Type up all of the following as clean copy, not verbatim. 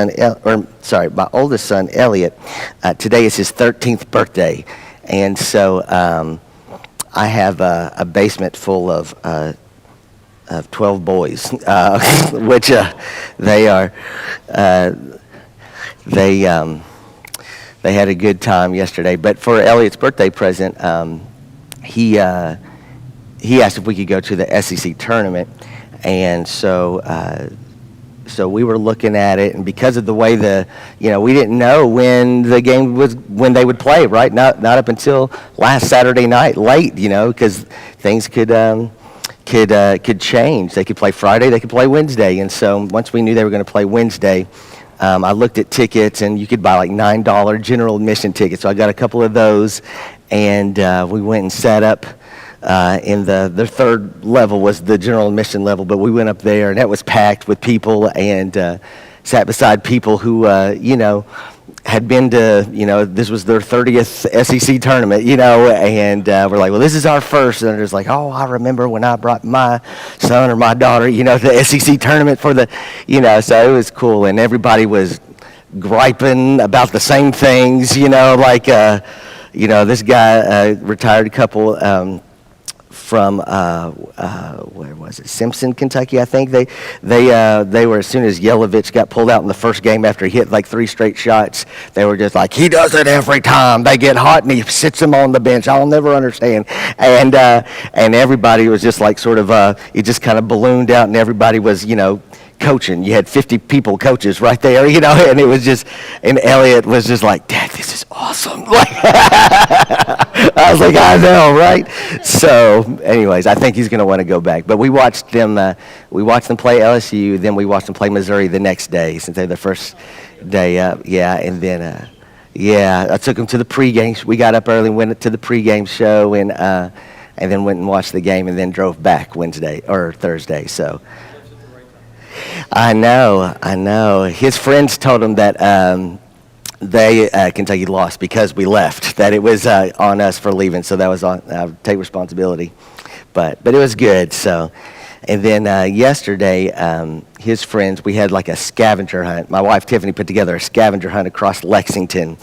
my oldest son, Elliot, today is his 13th birthday. And so I have a basement full of 12 boys, which they are, they had a good time yesterday. But for Elliot's birthday present, he asked if we could go to the SEC tournament. And so we were looking at it, and because of the way we didn't know when the game when they would play, right? Not up until last Saturday night, late, because things could change. They could play Friday, they could play Wednesday, and so once we knew they were going to play Wednesday, I looked at tickets, and you could buy like $9 general admission tickets. So I got a couple of those, and we went and sat up. In the third level was the general admission level, but we went up there, and that was packed with people, and sat beside people who, had been to, this was their 30th SEC tournament, and we're like, well, this is our first. And they're just like, oh, I remember when I brought my son or my daughter, to the SEC tournament for the, so it was cool. And everybody was griping about the same things, this guy, retired couple, from where was it? Simpson, Kentucky, I think. They were, as soon as Yelovich got pulled out in the first game after he hit like 3 straight shots, they were just like, he does it every time. They get hot and he sits them on the bench. I'll never understand. And everybody was just like sort of it just kind of ballooned out, and everybody was coaching. You had 50 people coaches right there, and it was just, and Elliot was just like, Dad, this is awesome. Like, I was like, I know, right? So, anyways, I think he's going to want to go back. But we watched them play LSU, then we watched them play Missouri the next day, since they're the first day up. Yeah, and then, I took them to the pregame. We got up early and went to the pregame show, and then went and watched the game, and then drove back Wednesday or Thursday. So, I know. His friends told him that Kentucky lost because we left, that it was on us for leaving, so that was on, take responsibility. But it was good, so. And then yesterday, his friends, we had like a scavenger hunt. My wife, Tiffany, put together a scavenger hunt across Lexington,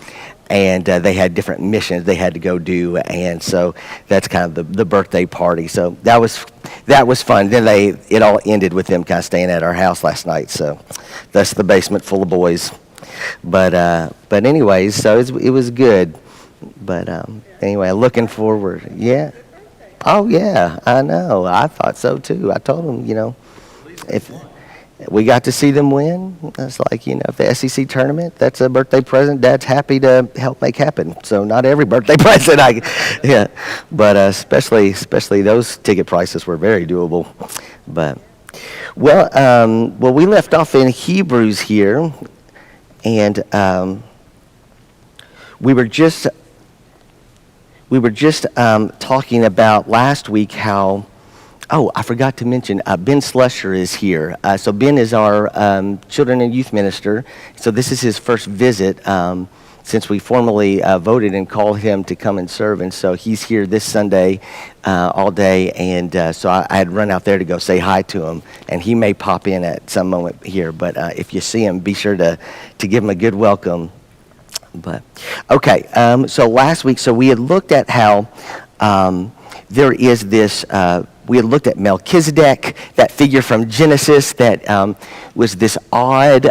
and they had different missions they had to go do, and so that's kind of the birthday party. So that was fun. Then it all ended with them kind of staying at our house last night. So that's the basement full of boys. But anyways, so it was good. But anyway, looking forward. Yeah. Oh yeah, I know. I thought so too. I told them, if we got to see them win, it's like, if the SEC tournament, that's a birthday present Dad's happy to help make happen. So not every birthday present, but especially those ticket prices were very doable. But we left off in Hebrews here, and we were just talking about last week how. Oh, I forgot to mention, Ben Slusher is here. So Ben is our children and youth minister. So this is his first visit since we formally voted and called him to come and serve. And so he's here this Sunday all day. And so I had run out there to go say hi to him. And he may pop in at some moment here. But if you see him, be sure to give him a good welcome. But okay, so last week, we had looked at how there is this... we had looked at Melchizedek, that figure from Genesis that was this odd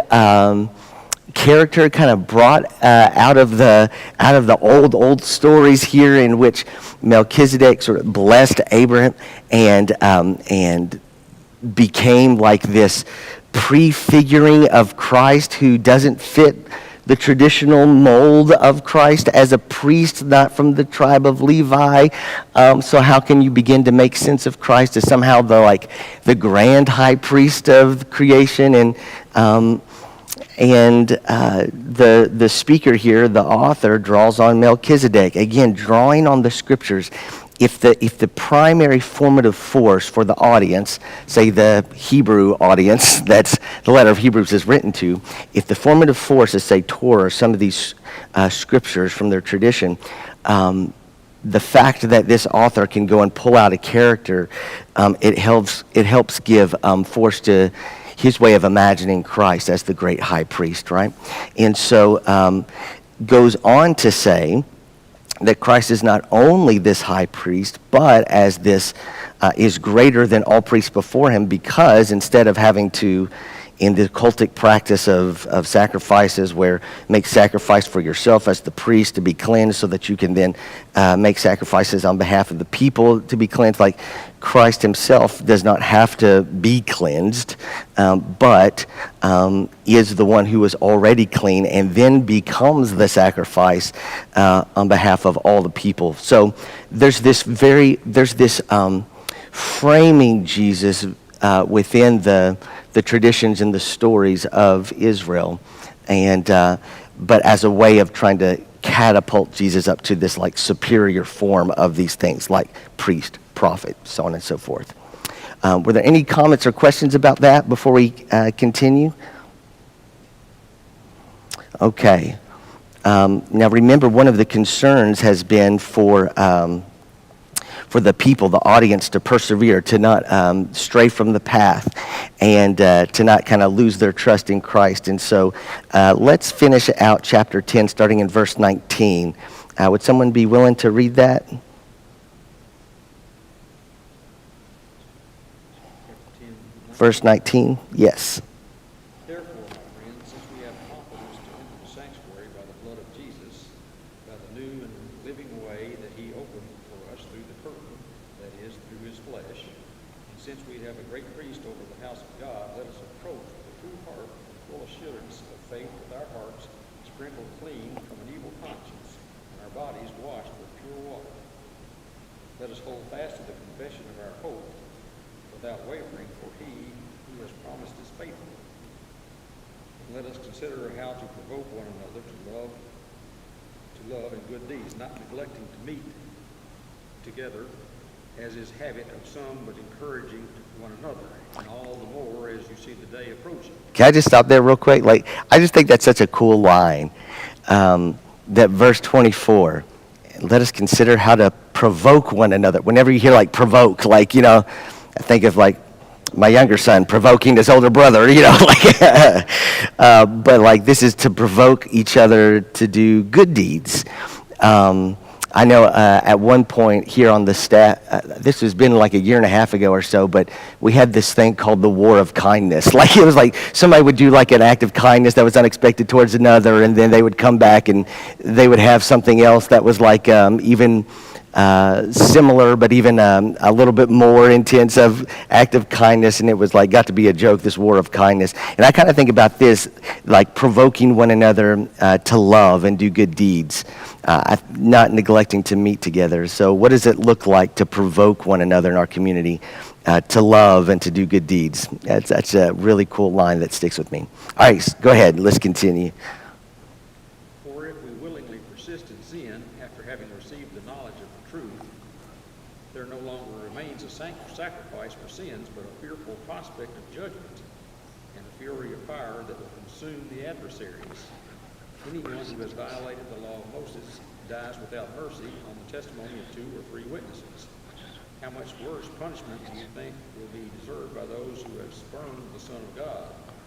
character, kind of brought out of the old stories here, in which Melchizedek sort of blessed Abraham and became like this prefiguring of Christ, who doesn't fit the traditional mold of Christ as a priest, not from the tribe of Levi. So how can you begin to make sense of Christ as somehow the grand high priest of creation? And the speaker here, the author, draws on Melchizedek, again drawing on the scriptures. If the primary formative force for the audience, say the Hebrew audience that's the letter of Hebrews is written to, if the formative force is, say, Torah or some of these scriptures from their tradition, the fact that this author can go and pull out a character, it helps give force to his way of imagining Christ as the great high priest, right? And so goes on to say that Christ is not only this high priest, but as this is greater than all priests before him, because instead of having to, in the cultic practice of sacrifices, where make sacrifice for yourself as the priest to be cleansed so that you can then make sacrifices on behalf of the people to be cleansed, like Christ himself does not have to be cleansed, but is the one who is already clean and then becomes the sacrifice on behalf of all the people. So there's this framing Jesus within the traditions and the stories of Israel, and but as a way of trying to catapult Jesus up to this like superior form of these things, like priest, prophet, so on and so forth. Were there any comments or questions about that before we continue? Okay. Now remember, one of the concerns has been for the people, the audience, to persevere, to not stray from the path, and to not kind of lose their trust in Christ. And so let's finish out chapter 10, starting in verse 19. Would someone be willing to read that? Verse 19, yes. Therefore, my friends, since we have confidence to enter the sanctuary by the blood of Jesus, by the new and living way that he opened for us through the curtain, that is, through his flesh, and since we have a great priest over the house of God, let us approach with a true heart and full assurance of faith, with our hearts sprinkled clean from an evil conscience, and our bodies washed with pure water. Let us hold fast to the confession of our hope without wavering, for he who has promised is faithful. And let us consider how to provoke one another to love and good deeds, not neglecting to meet together, as is habit of some, but encouraging one another, and all the more as you see the day approaching. Can I just stop there real quick? Like, I just think that's such a cool line. That verse 24, let us consider how to provoke one another. Whenever you hear like provoke, like, you know, I think of like my younger son provoking his older brother, you know, like, but like this is to provoke each other to do good deeds. I know at one point here on the staff, this has been like a year and a half ago or so, but we had this thing called the War of Kindness. Like it was like somebody would do like an act of kindness that was unexpected towards another, and then they would come back and they would have something else that was like even similar, but even a little bit more intense of act of kindness, and it was like got to be a joke, this war of kindness. And I kind of think about this like provoking one another to love and do good deeds, not neglecting to meet together. So what does it look like to provoke one another in our community to love and to do good deeds? That's a really cool line that sticks with me. All right, go ahead, let's continue. For if we willingly persist in sin, after having received the knowledge of the truth, there no longer remains a sacrifice for sins, but a fearful prospect of judgment, and a fury of fire that will consume the adversaries. Anyone who has violated the law of Moses dies without mercy on the testimony of 2 or 3 witnesses. How much worse punishment do you think will be deserved by those who have spurned the Son of God,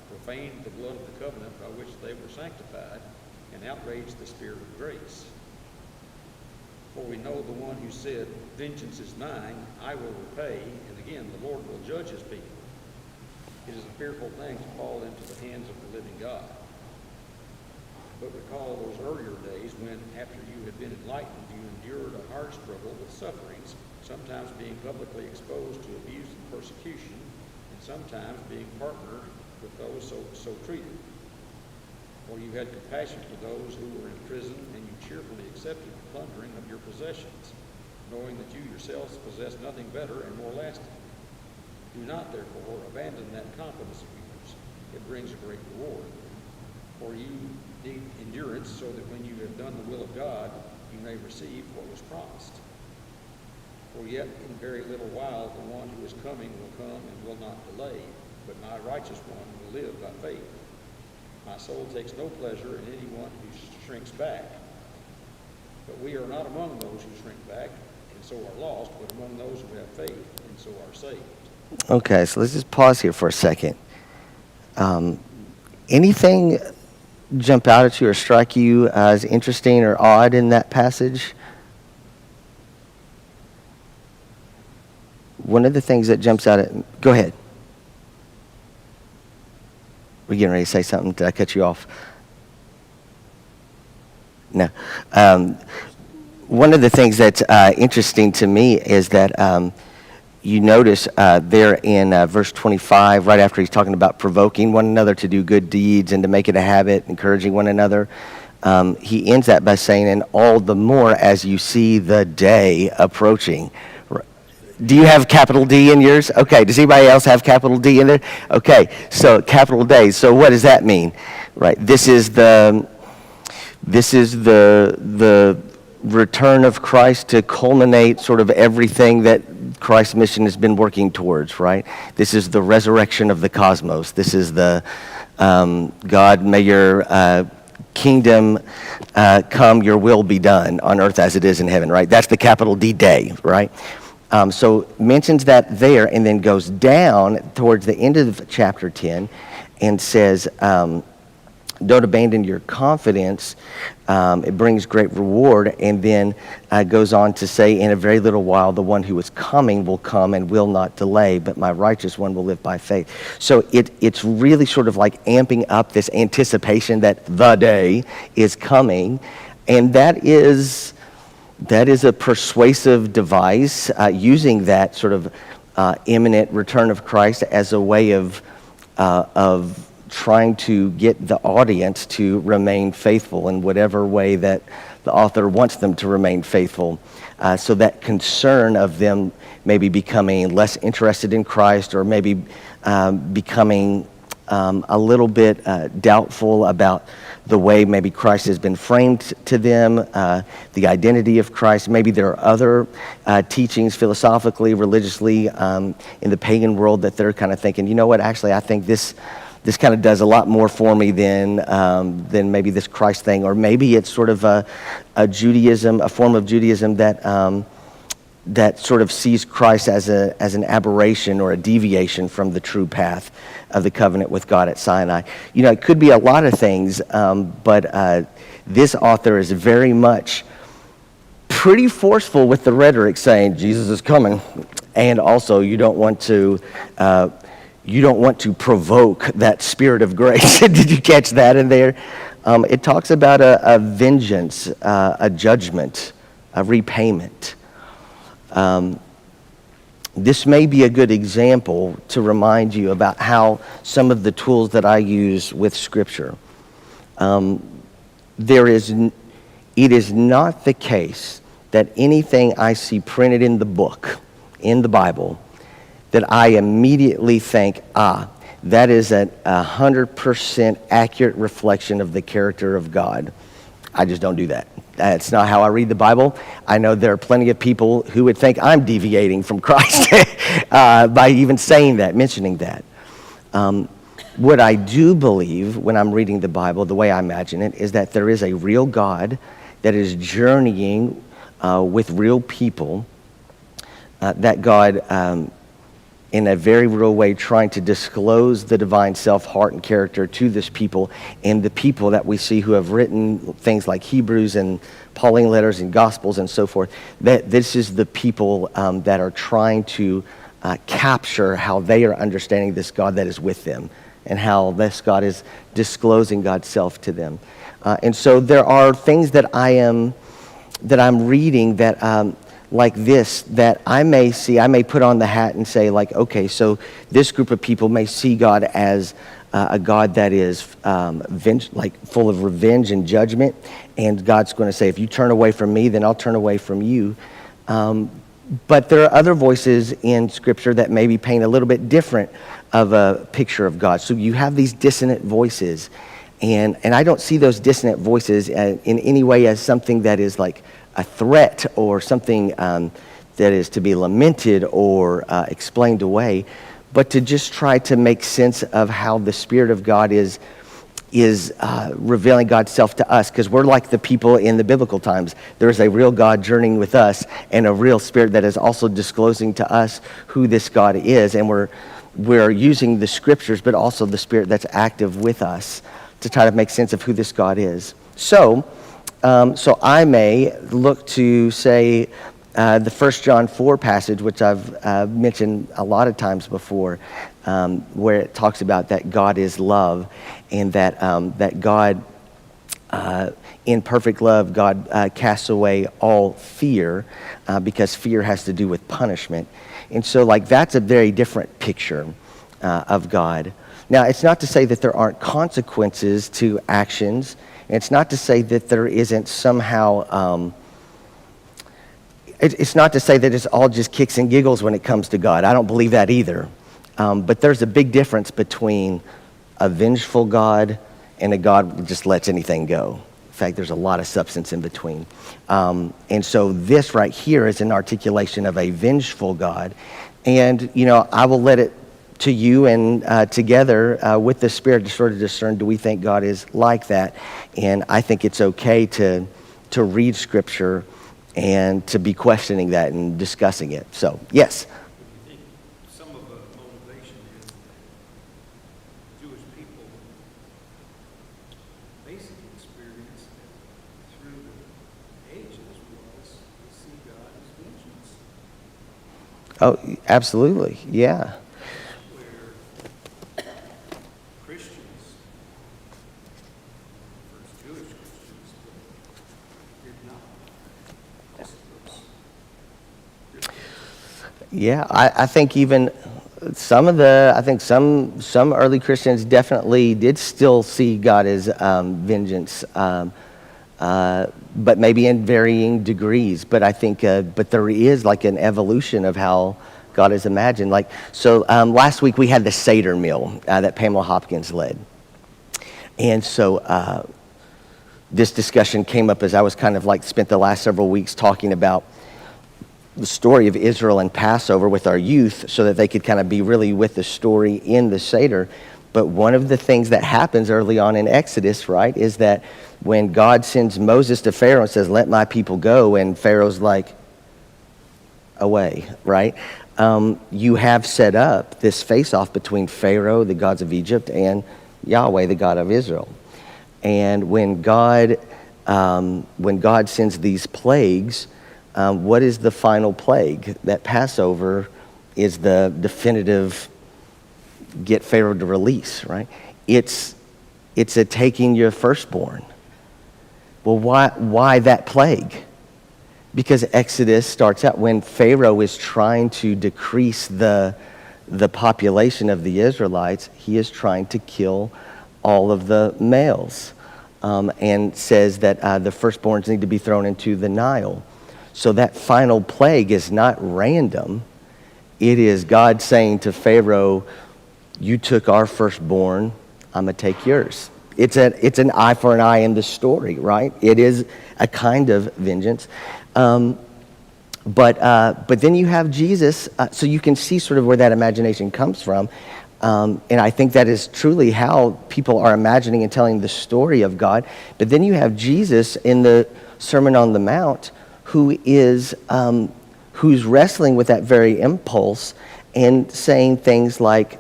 profaned the blood of the covenant by which they were sanctified, and outraged the Spirit of grace? For we know the one who said, "Vengeance is mine, I will repay," and again, the Lord will judge his people. It is a fearful thing to fall into the hands of the living God. But recall those earlier days when, after you had been enlightened, you endured a hard struggle with sufferings, sometimes being publicly exposed to abuse and persecution, and sometimes being partnered with those so treated. For you had compassion for those who were in prison, and you cheerfully accepted the plundering of your possessions, knowing that you yourselves possessed nothing better and more lasting. Do not, therefore, abandon that confidence of yours. It brings a great reward. For you need endurance, so that when you have done the will of God, you may receive what was promised. For yet in very little while the one who is coming will come and will not delay, but my righteous one will live by faith. My soul takes no pleasure in anyone who shrinks back. But we are not among those who shrink back and so are lost, but among those who have faith and so are saved. Okay, so let's just pause here for a second. Anything jump out at you or strike you as interesting or odd in that passage? One of the things that jumps out at... Go ahead. We're getting ready to say something. Did I cut you off? No. One of the things that's interesting to me is that you notice there in verse 25, right after he's talking about provoking one another to do good deeds and to make it a habit, encouraging one another, he ends that by saying, and all the more as you see the day approaching. Do you have capital D in yours? Okay. Does anybody else have capital D in there? Okay. So capital D. So what does that mean? Right. This is the return of Christ to culminate sort of everything that Christ's mission has been working towards, right? This is the resurrection of the cosmos. This is the God, may your kingdom come, your will be done on earth as it is in heaven, right? That's the capital D day, right? So mentions that there and then goes down towards the end of chapter 10 and says, don't abandon your confidence. It brings great reward. And then goes on to say, in a very little while, the one who is coming will come and will not delay, but my righteous one will live by faith. So it's really sort of like amping up this anticipation that the day is coming. And that is a persuasive device, using that sort of imminent return of Christ as a way of trying to get the audience to remain faithful in whatever way that the author wants them to remain faithful. So that concern of them maybe becoming less interested in Christ, or maybe becoming a little bit doubtful about the way maybe Christ has been framed to them, the identity of Christ. Maybe there are other teachings philosophically, religiously, in the pagan world that they're kind of thinking, you know what, actually I think this kind of does a lot more for me than maybe this Christ thing. Or maybe it's sort of a Judaism, a form of Judaism that sort of sees Christ as an aberration or a deviation from the true path of the covenant with God at Sinai. You know, it could be a lot of things, but this author is very much pretty forceful with the rhetoric, saying Jesus is coming, and also you don't want to provoke that spirit of grace. Did you catch that in there? It talks about a vengeance, a judgment, a repayment. This may be a good example to remind you about how some of the tools that I use with Scripture. It is not the case that anything I see printed in the book, in the Bible, that I immediately think, that is a 100% accurate reflection of the character of God. I just don't do that. That's not how I read the Bible. I know there are plenty of people who would think I'm deviating from Christ by even saying that, mentioning that. What I do believe when I'm reading the Bible, the way I imagine it, is that there is a real God that is journeying with real people, that God, in a very real way, trying to disclose the divine self, heart, and character to this people, and the people that we see who have written things like Hebrews and Pauline letters and Gospels and so forth, that this is the people that are trying to capture how they are understanding this God that is with them, and how this God is disclosing God's self to them. And so there are things that I'm reading that like this, that I may put on the hat and say, like, okay, so this group of people may see God as a God that is full of revenge and judgment, and God's going to say, if you turn away from me, then I'll turn away from you. But there are other voices in Scripture that maybe paint a little bit different of a picture of God. So you have these dissonant voices, and I don't see those dissonant voices in any way as something that is like a threat or something that is to be lamented or explained away, but to just try to make sense of how the Spirit of God is revealing God's self to us, because we're like the people in the biblical times. There's a real God journeying with us, and a real Spirit that is also disclosing to us who this God is, and we're we're using the scriptures, but also the Spirit that's active with us to try to make sense of who this God is. So I may look to, say, the 1 John 4 passage, which I've mentioned a lot of times before, where it talks about that God is love, and that God, in perfect love, God casts away all fear, because fear has to do with punishment. And so, like, that's a very different picture of God. Now, it's not to say that there aren't consequences to actions. It's not to say that there isn't somehow... It's not to say that it's all just kicks and giggles when it comes to God. I don't believe that either. But there's a big difference between a vengeful God and a God who just lets anything go. In fact, there's a lot of substance in between. And so this right here is an articulation of a vengeful God. And, I will let it to you and together with the Spirit to sort of discern, do we think God is like that? And I think it's okay to read Scripture and to be questioning that and discussing it. So, yes. I think some of the motivation is that Jewish people basically experienced through the ages was to see God as vengeance. Oh, absolutely. Yeah. Where Christians, first Jewish Christians, did not. This was Yeah, I think even some early Christians definitely did still see God as vengeance, but maybe in varying degrees. But I think, but there is like an evolution of how God is imagined. Like, so last week we had the Seder meal that Pamela Hopkins led. And so this discussion came up as I was kind of like spent the last several weeks talking about the story of Israel and Passover with our youth so that they could kind of be really with the story in the Seder. But one of the things that happens early on in Exodus, right, is that when God sends Moses to Pharaoh and says, let my people go, and Pharaoh's like, away, right? You have set up this face-off between Pharaoh, the gods of Egypt, and Yahweh, the God of Israel. And when God sends these plagues, what is the final plague? That Passover is the definitive get Pharaoh to release, right? It's a taking your firstborn. Well, why that plague? Because Exodus starts out when Pharaoh is trying to decrease the population of the Israelites. He is trying to kill all of the males, and says that the firstborns need to be thrown into the Nile. So that final plague is not random. It is God saying to Pharaoh, you took our firstborn, I'm going to take yours. It's an eye for an eye in the story, right? It is a kind of vengeance. But then you have Jesus, so you can see sort of where that imagination comes from. And I think that is truly how people are imagining and telling the story of God. But then you have Jesus in the Sermon on the Mount, who's wrestling with that very impulse and saying things like,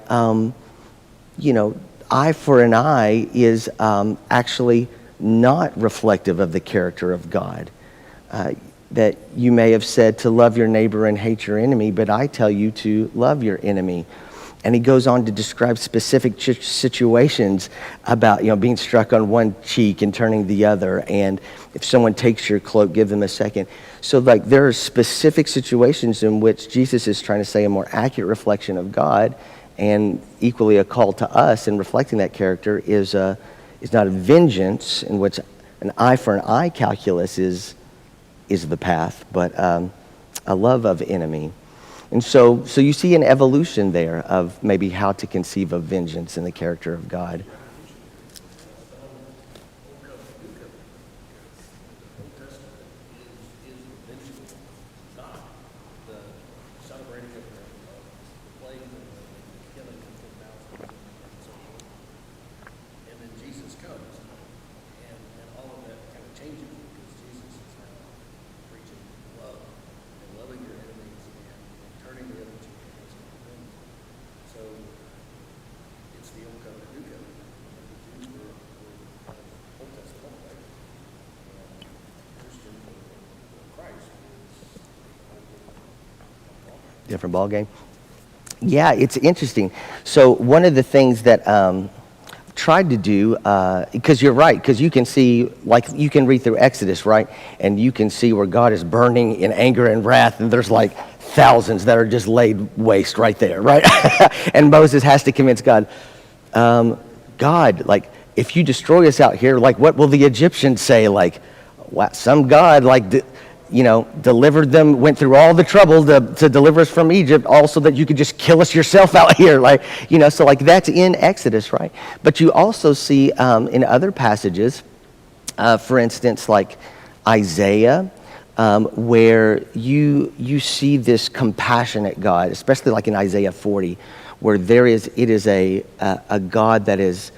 eye for an eye is actually not reflective of the character of God. That you may have said to love your neighbor and hate your enemy, but I tell you to love your enemy. And he goes on to describe specific situations about, being struck on one cheek and turning the other. And if someone takes your cloak, give them a second. So, like, there are specific situations in which Jesus is trying to say a more accurate reflection of God, and equally a call to us in reflecting that character is not a vengeance in which an eye for an eye calculus is the path, but a love of enemy. And so you see an evolution there of maybe how to conceive of vengeance in the character of God. Loving your enemies and turning the other cheek against them. So different ballgame. Yeah, it's interesting. So one of the things that tried to do, because you're right, because you can see, like you can read through Exodus, right? And you can see where God is burning in anger and wrath, and there's like thousands that are just laid waste right there, right? And Moses has to convince God, God, like, if you destroy us out here, like, what will the Egyptians say? Like, wow, some God, like, delivered them, went through all the trouble to deliver us from Egypt, also that you could just kill us yourself out here. Like, so like that's in Exodus, right? But you also see in other passages, for instance, like Isaiah, where you see this compassionate God, especially like in Isaiah 40, where it is a God that is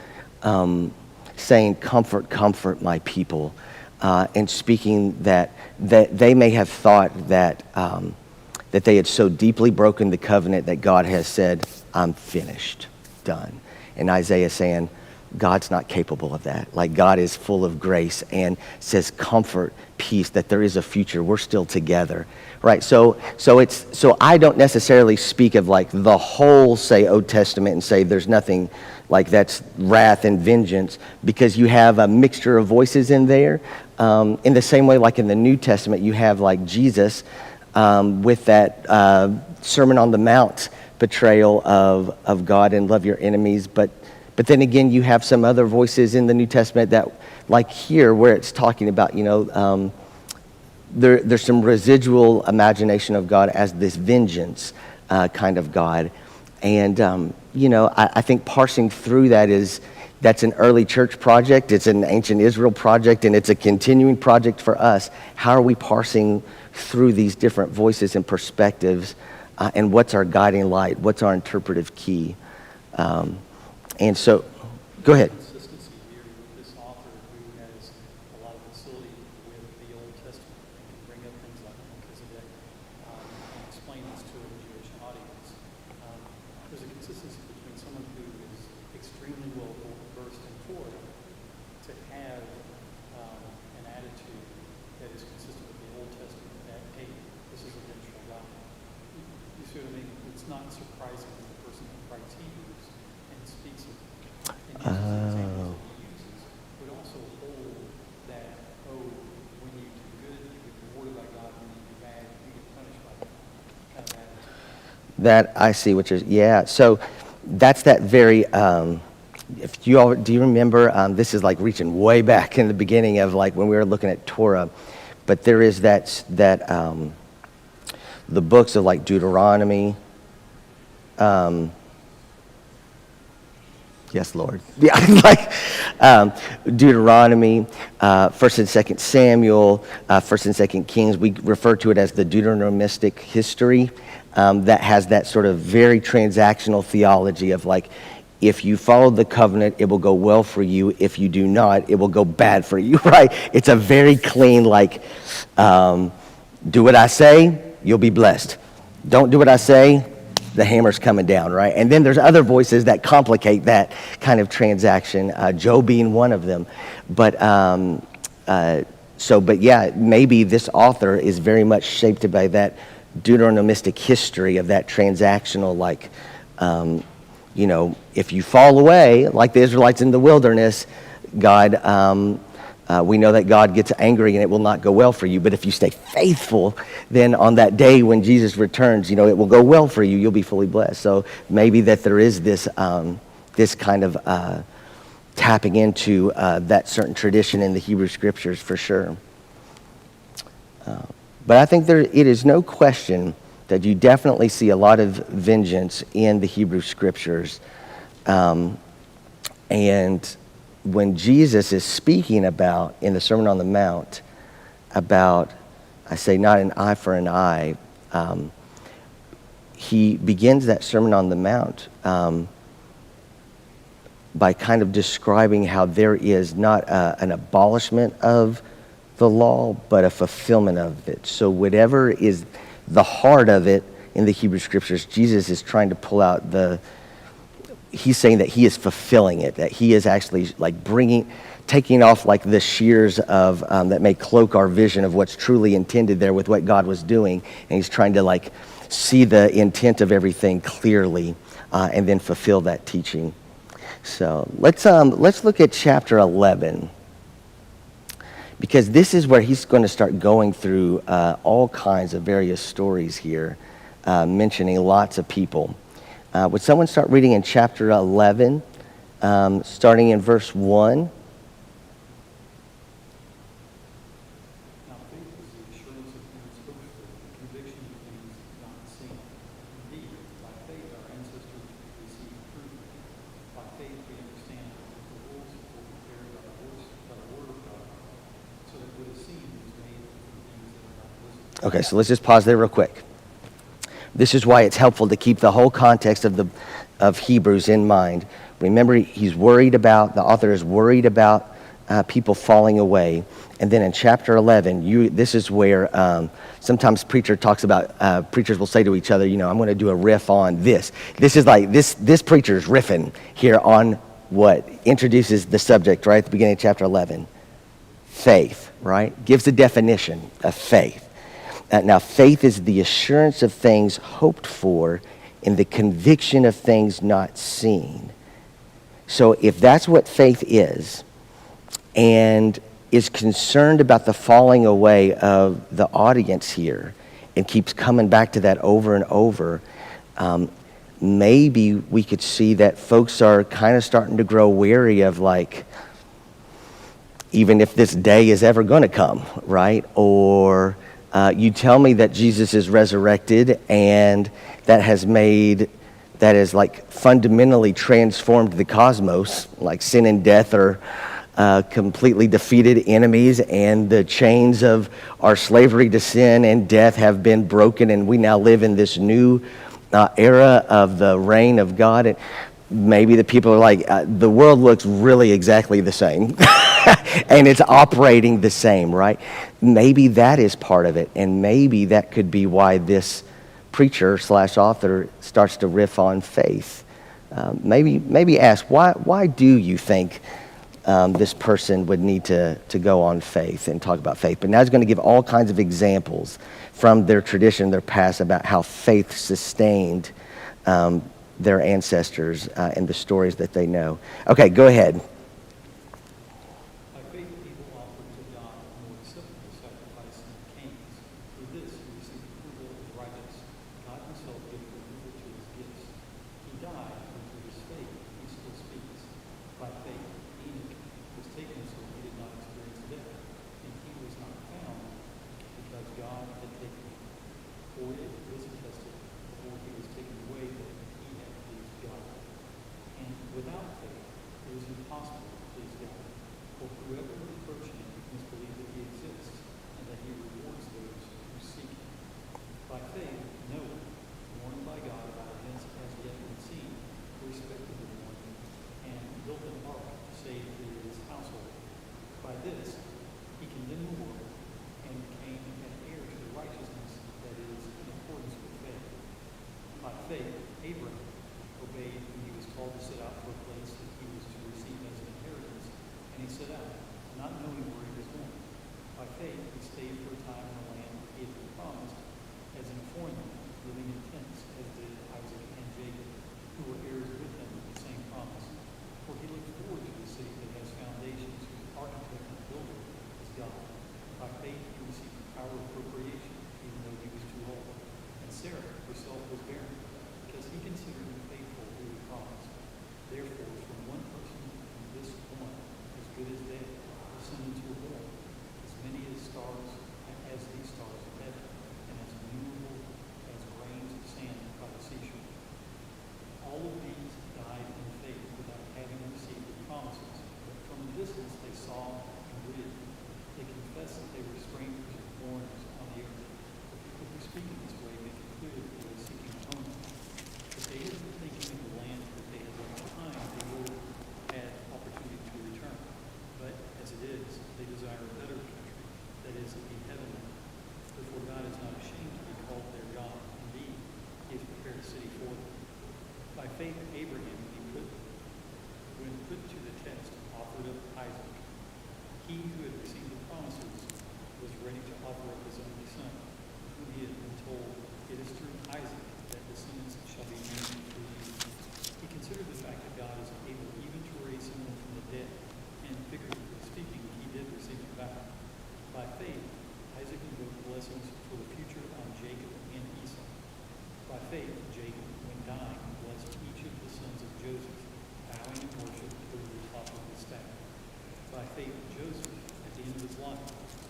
saying, comfort my people, and speaking that they may have thought that they had so deeply broken the covenant that God has said, I'm finished, done. And Isaiah saying, God's not capable of that. Like, God is full of grace and says, comfort, peace, that there is a future. We're still together, right? So I don't necessarily speak of like the whole, say, Old Testament and say there's nothing like that's wrath and vengeance, because you have a mixture of voices in there. In the same way, like in the New Testament, you have like Jesus with that Sermon on the Mount portrayal of God and love your enemies, but then again, you have some other voices in the New Testament that, like here, where it's talking about, there's some residual imagination of God as this vengeance kind of God. And, I think parsing through that's an early church project, it's an ancient Israel project, and it's a continuing project for us. How are we parsing through these different voices and perspectives, and what's our guiding light? What's our interpretive key? And so, go ahead. Consistency here with this author who has a lot of facility with the Old Testament and can bring up things like Melchizedek and explain this to a Jewish audience. There's a consistency between someone who is extremely well versed in Torah to have an attitude that is consistent with the Old Testament, that, hey, this is a vengeful God. You see what I mean? It's not surprising that the person who writes Hebrews and speaks of and uses the examples that he uses would also hold that, when you do good, you get rewarded by God, when you do bad, you get punished by God, kind of attitude. That I see what you're, yeah. So that's that very, do you remember, this is like reaching way back in the beginning of like when we were looking at Torah, but there is that the books of like Deuteronomy, yes, Lord. Yeah, like Deuteronomy, 1st and 2nd Samuel, 1st and 2nd Kings. We refer to it as the Deuteronomistic history that has that sort of very transactional theology of like, if you follow the covenant, it will go well for you. If you do not, it will go bad for you, right? It's a very clean, like, do what I say, you'll be blessed. Don't do what I say, the hammer's coming down, right? And then there's other voices that complicate that kind of transaction, Job being one of them. But yeah, maybe this author is very much shaped by that Deuteronomistic history of that transactional, like, if you fall away, like the Israelites in the wilderness, God, we know that God gets angry and it will not go well for you. But if you stay faithful, then on that day when Jesus returns, it will go well for you. You'll be fully blessed. So maybe that there is this this kind of tapping into that certain tradition in the Hebrew Scriptures for sure. But I think it is no question that you definitely see a lot of vengeance in the Hebrew Scriptures. And when Jesus is speaking about, in the Sermon on the Mount, about, I say not an eye for an eye, he begins that Sermon on the Mount by kind of describing how there is not an abolishment of the law, but a fulfillment of it. So whatever is the heart of it in the Hebrew Scriptures, Jesus is trying to pull out he's saying that he is fulfilling it, that he is actually like taking off like the shears of, that may cloak our vision of what's truly intended there with what God was doing. And he's trying to like see the intent of everything clearly and then fulfill that teaching. So let's look at chapter 11, because this is where he's going to start going through all kinds of various stories here, mentioning lots of people. Would someone start reading in chapter 11, starting in verse 1? Now faith is the assurance of things hoped for, the conviction of things not seen. Indeed, by faith our ancestors received fruit. By faith we understand that the worlds were prepared by the word of God, so that what is seen was made from things that are not visible. Okay, so let's just pause there real quick. This is why it's helpful to keep the whole context of Hebrews in mind. Remember, the author is worried about people falling away. And then in chapter 11, this is where sometimes preachers will say to each other, I'm going to do a riff on this. This is like, this preacher's riffing here on what introduces the subject right at the beginning of chapter 11. Faith, right? Gives the definition of faith. Now, faith is the assurance of things hoped for and the conviction of things not seen. So if that's what faith is, and is concerned about the falling away of the audience here, and keeps coming back to that over and over, maybe we could see that folks are kind of starting to grow wary of, like, even if this day is ever going to come, right? Or you tell me that Jesus is resurrected, and that has like fundamentally transformed the cosmos, like sin and death are completely defeated enemies, and the chains of our slavery to sin and death have been broken, and we now live in this new era of the reign of God. And maybe the people are like, the world looks really exactly the same. And it's operating the same, right? Maybe that is part of it, and maybe that could be why this preacher/author starts to riff on faith. Maybe ask, why do you think this person would need to go on faith and talk about faith? But now he's going to give all kinds of examples from their tradition, their past, about how faith sustained their ancestors and the stories that they know. Okay, go ahead. By faith, Abel offered to God a more acceptable sacrifice than Cain's. Through this, he received approval as righteous. God himself gave approval to his gifts. He died, and through his faith, he still speaks. By faith, Enoch was taken so he did not experience death, and he was not found because God had taken him. For it was attested before he was taken away that he had pleased God. And without faith, it was impossible to please God. For whoever would approach him must believe that he exists, and that he rewards those who seek him. By faith, Noah, warned by God about events as yet unseen, respected the warning, and built an ark to save his household. By this, he condemned the world, and became an heir to the righteousness that is in accordance with faith. By faith, Abraham obeyed when he was told to set out for a place that he was to receive as an inheritance, and he set out, not knowing where he was going. By faith, he stayed for a time in the land he had been promised, as in a foreign land, living in tents, as did Isaac and Jacob, who were heirs with him of the same promise. For he looked forward to the city that has foundations, whose architect and builder is God. By faith, he received the power of procreation, even though he was too old. And Sarah herself was barren, because he considered him faithful who he promised. Therefore, from one person, from this one, as good as they, descendants were born, as many as stars, as these stars of heaven, and as innumerable as grains of sand by the seashore. All of these died in faith without having received the promises, but from a distance they saw and believed. They confessed that they were strangers and foreigners on the earth. The people who speak in this way make it clear that they were seeking a home. But they had been thinking of the land that they had left behind, they would have had opportunity to return. But as it is, they desire a better country, that is, to be heavenly. Therefore God is not ashamed to be called their God. Indeed, he has prepared a city for them. By faith, Abraham, when put to the test, offered up Isaac. He who had received the promises was ready to offer up his only son, whom he had been told, It is through Isaac that descendants shall be named through you. He considered the fact that God is able even to raise someone from the dead, and figuratively speaking, he did receive him back. By faith, Isaac invoked blessings for the future on Jacob and Esau. By faith, Jacob, when dying, blessed each of the sons of Joseph, bowing in worship over the top of his staff. By faith, Joseph, at the end of his life,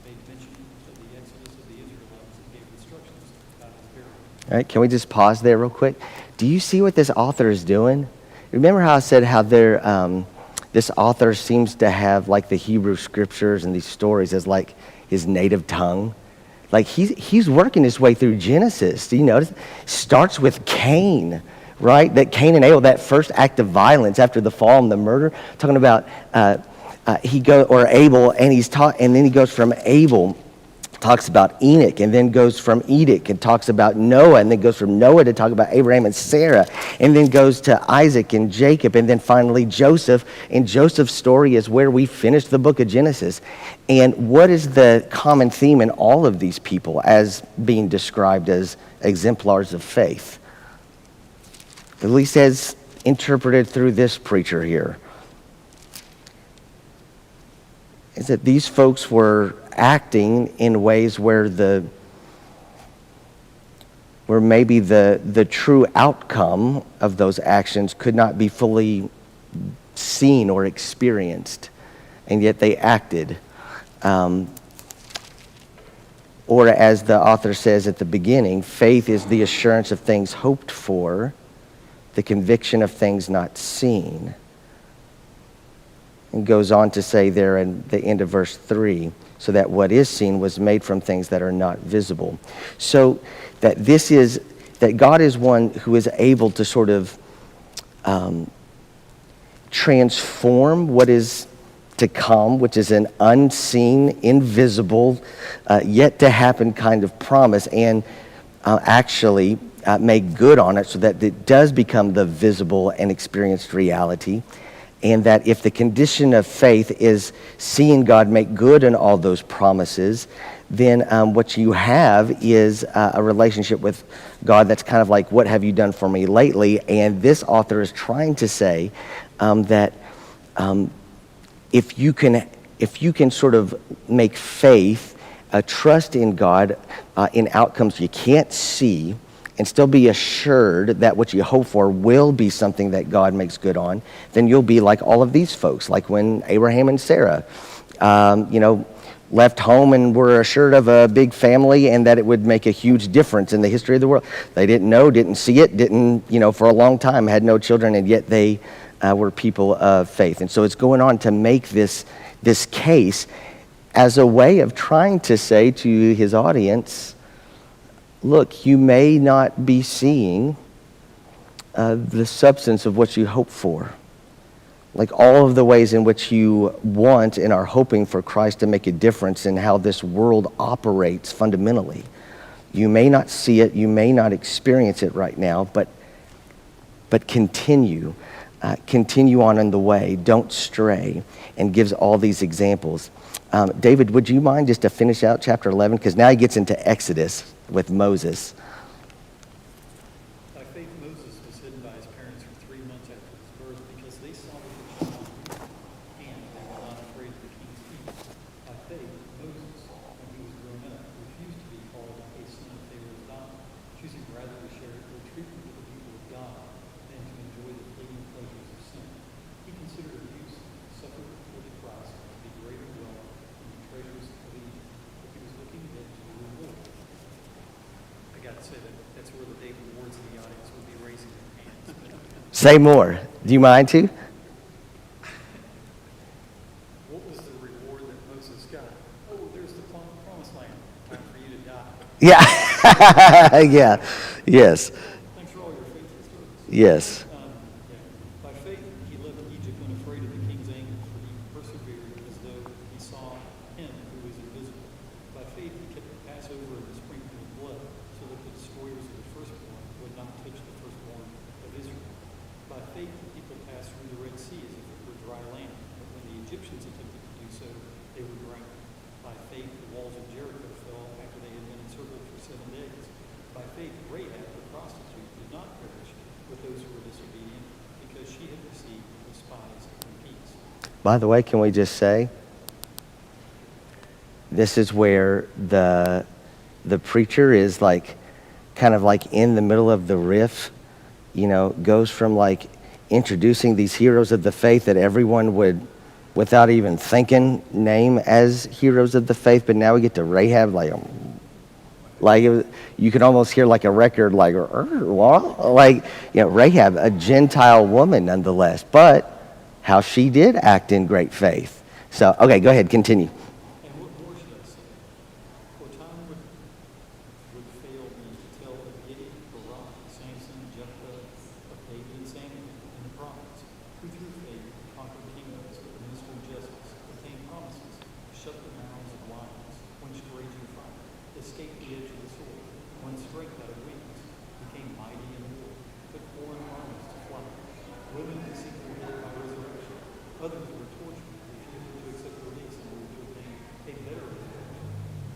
made mention of the exodus of the Israelites and gave instructions about his burial. All right, can we just pause there real quick? Do you see what this author is doing? Remember how I said how this author seems to have like the Hebrew scriptures and these stories as like his native tongue? Like he's working his way through Genesis. Do you notice? Starts with Cain, right? That Cain and Abel, that first act of violence after the fall and the murder. Talking about Abel, and and then he goes from Abel, talks about Enoch, and then goes from Enoch and talks about Noah, and then goes from Noah to talk about Abraham and Sarah, and then goes to Isaac and Jacob, and then finally Joseph. And Joseph's story is where we finish the book of Genesis. And what is the common theme in all of these people as being described as exemplars of faith? At least as interpreted through this preacher here, is that these folks were acting in ways where maybe the true outcome of those actions could not be fully seen or experienced, and yet they acted. Or as the author says at the beginning, faith is the assurance of things hoped for, the conviction of things not seen. And goes on to say there in the end of verse 3, so that what is seen was made from things that are not visible. So that God is one who is able to sort of transform what is to come, which is an unseen, invisible, yet to happen kind of promise, and actually make good on it so that it does become the visible and experienced reality. And that if the condition of faith is seeing God make good on all those promises, then what you have is a relationship with God that's kind of like, what have you done for me lately? And this author is trying to say that if you can sort of make faith, trust in God in outcomes you can't see, and still be assured that what you hope for will be something that God makes good on, then you'll be like all of these folks, like when Abraham and Sarah, left home and were assured of a big family and that it would make a huge difference in the history of the world. They didn't know, didn't see it, for a long time, had no children, and yet they were people of faith. And so it's going on to make this case as a way of trying to say to his audience, look, you may not be seeing the substance of what you hope for. Like all of the ways in which you want and are hoping for Christ to make a difference in how this world operates fundamentally. You may not see it, you may not experience it right now, but continue. Continue on in the way, don't stray, and gives all these examples. David, would you mind just to finish out chapter 11? Because now he gets into Exodus with Moses. By faith, Moses was hidden by his parents for 3 months after his birth because they saw the Egyptians and they were not afraid of the king's edict. By faith, Moses, when he was grown up, refused to be called a son of Pharaoh's daughter, choosing rather to share ill treatment with the people of God than to enjoy the fleeting pleasures of sin. He considered abuse, suffered for the Christ, to be greater wealth than the treasures of Egypt, but he was looking ahead to the reward. I got to say that's where the David Wards of the audience would be raising their hands. Say more. Do you mind to? What was the reward that Moses got? Oh, there's the promised land. Time for you to die. Yeah. Yeah. Yes. Thanks for all your faithful service. Yes. By faith, he left Egypt unafraid of the king's anger, for he persevered as though he saw him who was invisible. By faith, he kept the Passover and the sprinkling of blood, so that the destroyers of the firstborn would not touch the firstborn of Israel. By faith, the people passed through the Red Sea as if it were dry land, but when the Egyptians attempted to do so, they were drowned. By faith, the walls of Jericho fell after they had been encircled for 7 days. By faith, By the way, can we just say, this is where the preacher is like, kind of like in the middle of the riff, goes from like introducing these heroes of the faith that everyone would, without even thinking, name as heroes of the faith, but now we get to Rahab, you could almost hear like a record, Rahab, a Gentile woman nonetheless, but how she did act in great faith. So, okay, go ahead, continue. And what more should I say? For time would fail me to tell of Gideon, Barak, Samson, Jephthah, of David and Samuel, and the prophets, who through faith conquered kingdoms, administered justice, obtained promises, shut the mouths of lions, quenched raging fire, escaped the edge of the sword, won strength out of weakness, became mighty in war, put foreign armies to flight. Women conceived their dead by resurrection. Others were tortured, refusing to accept release in order to obtain a better resurrection.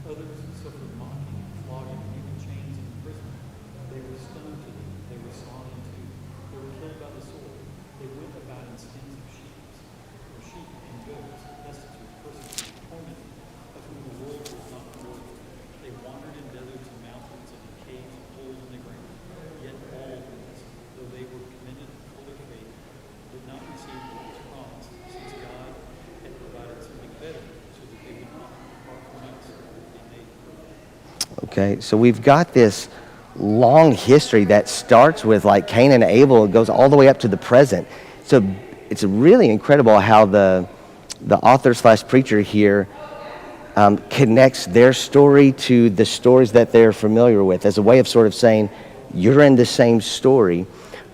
Others suffered mocking, flogging, even chains and imprisonment. They were stoned to death. They were sawn in two. They were killed by the sword. They went about in skins of sheep and goats, destitute, persecuted, tormented, of whom the world was not worthy. They wandered in deserts and mountains and in caves and holes in the ground. Yet all these, though they were commended for their faith, did not receive what was promised, since God had provided something better, so that they would not depart from us, but be made perfect. Okay, so we've got this long history that starts with like Cain and Abel. It goes all the way up to the present. So it's really incredible how the author / preacher here connects their story to the stories that they're familiar with as a way of sort of saying, you're in the same story.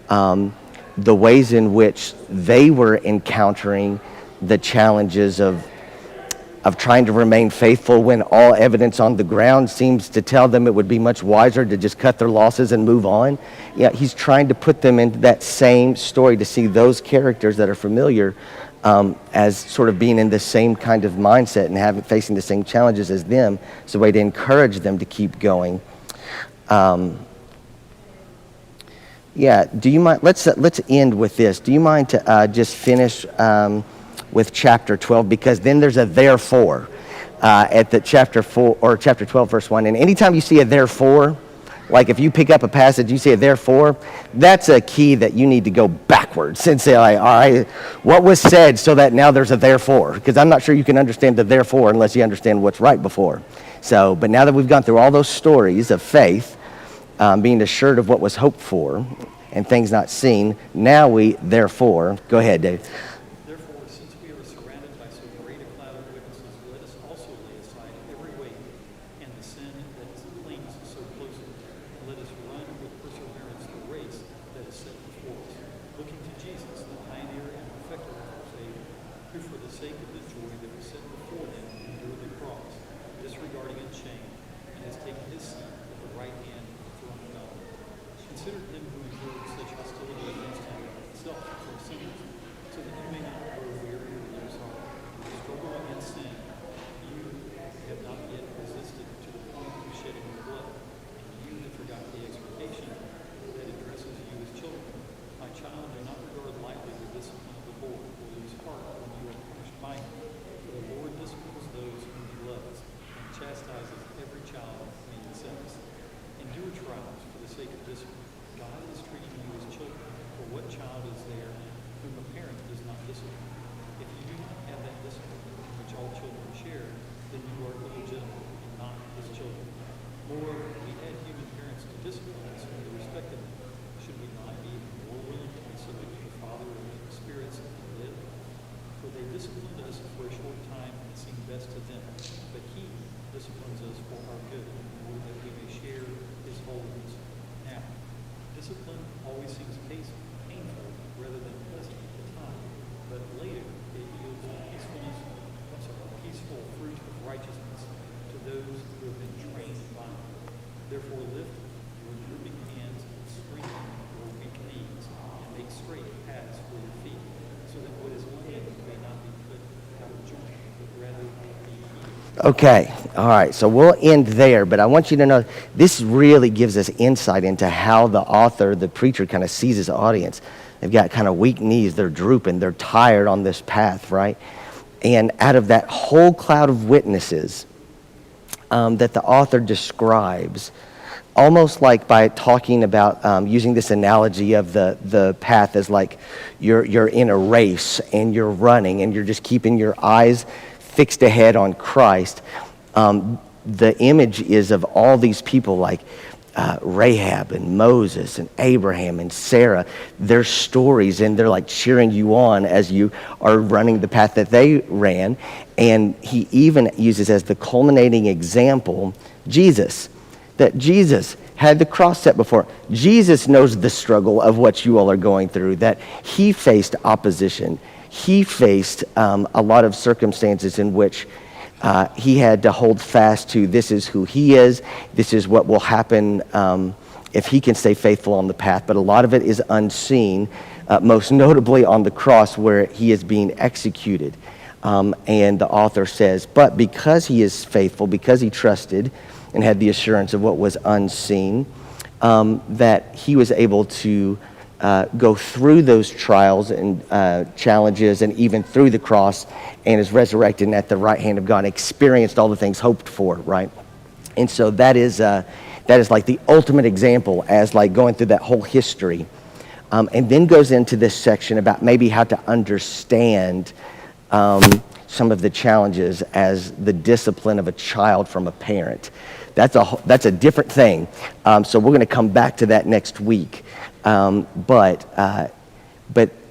The ways in which they were encountering the challenges of trying to remain faithful when all evidence on the ground seems to tell them it would be much wiser to just cut their losses and move on. Yeah, he's trying to put them into that same story to see those characters that are familiar as sort of being in the same kind of mindset and facing the same challenges as them. It's a way to encourage them to keep going. Yeah, do you mind, let's end with this. Do you mind to just finish with chapter 12, because then there's a therefore at the chapter 4 or chapter 12 verse 1. And anytime you see a therefore, like if you pick up a passage, you see a therefore, that's a key that you need to go backwards and say, all right, what was said so that now there's a therefore? Because I'm not sure you can understand the therefore unless you understand what's right before. So, but now that we've gone through all those stories of faith, being assured of what was hoped for and things not seen, now we therefore, go ahead, Dave. Therefore, since we are surrounded by so great a cloud of witnesses, let us also lay aside every weight and the sin that clings so closely. And let us run with perseverance the race that is set before us, looking to Jesus, the pioneer and perfecter of our faith, who for the sake of the joy that was set before him endured the cross, disregarding its shame, and has taken his seat at the right hand of the throne of God. Consider him who endured such hostility against himself from sinners, so that you may not grow weary or lose heart. Struggle against sin. You have not yet resisted to the point of shedding your blood, and you have forgotten the exhortation that addresses you as children. My child, do not regard lightly the discipline of the Lord, or lose heart when you are punished by him. For the Lord disciplines those whom he loves, and chastises every child whom he sends. Endure trials for the sake of discipline. God is treating you as children, for what child is there whom a parent does not discipline? If you do not have that discipline which all children share, then you are illegitimate and not his children. Moreover, we had human parents to discipline us when we respected them. Should we not be more willing to be subject to the Father of the spirits and live? For they disciplined us for a short time and it seemed best to them, but he disciplines us for our good, in order that we may share his holiness. Now, discipline always seems painful rather than pleasant at the time, but later it yields peaceful fruit of righteousness to those who have been trained by it. Therefore lift your drooping hands and strengthen your weak knees, and make straight paths for your feet, so that what is lame may not be put out of joint, but rather be healed. Okay, All right, so we'll end there, but I want you to know this really gives us insight into how the author, the preacher, kind of sees his audience. They've got kind of weak knees, they're drooping, they're tired on this path, right? And out of that whole cloud of witnesses that the author describes, almost like by talking about using this analogy of the path as like you're in a race and you're running and you're just keeping your eyes fixed ahead on Christ. The image is of all these people like Rahab and Moses and Abraham and Sarah, their stories, and they're like cheering you on as you are running the path that they ran. And he even uses as the culminating example Jesus, that Jesus had the cross set before. Jesus knows the struggle of what you all are going through, that he faced opposition. He faced a lot of circumstances in which he had to hold fast to this is who he is, this is what will happen if he can stay faithful on the path. But a lot of it is unseen, most notably on the cross where he is being executed. And the author says, but because he is faithful, because he trusted and had the assurance of what was unseen, that he was able to go through those trials and challenges and even through the cross and is resurrected and at the right hand of God, experienced all the things hoped for, right? And so that is like the ultimate example as like going through that whole history. And then goes into this section about maybe how to understand some of the challenges as the discipline of a child from a parent. That's a different thing. So we're going to come back to that next week. But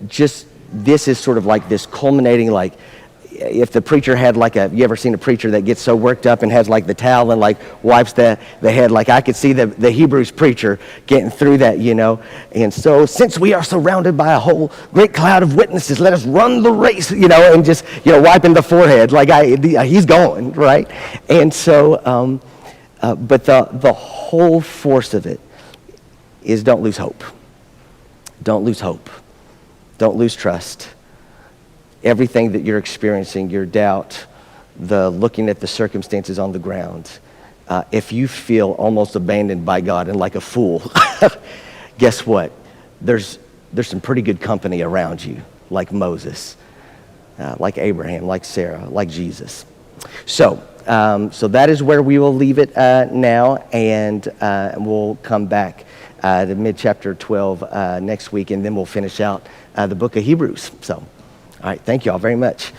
just this is sort of like this culminating, like if the preacher had like you ever seen a preacher that gets so worked up and has like the towel and like wipes the head, like I could see the Hebrews preacher getting through that, you know. And so since we are surrounded by a whole great cloud of witnesses, let us run the race, you know, and just, you know, wiping the forehead, like he's going, right? And so, but the whole force of it is don't lose hope. Don't lose hope. Don't lose trust. Everything that you're experiencing, your doubt, the looking at the circumstances on the ground, if you feel almost abandoned by God and like a fool, guess what? There's some pretty good company around you, like Moses, like Abraham, like Sarah, like Jesus. So that is where we will leave it now, and we'll come back to mid-chapter 12 next week, and then we'll finish out the book of Hebrews. So, all right, thank you all very much.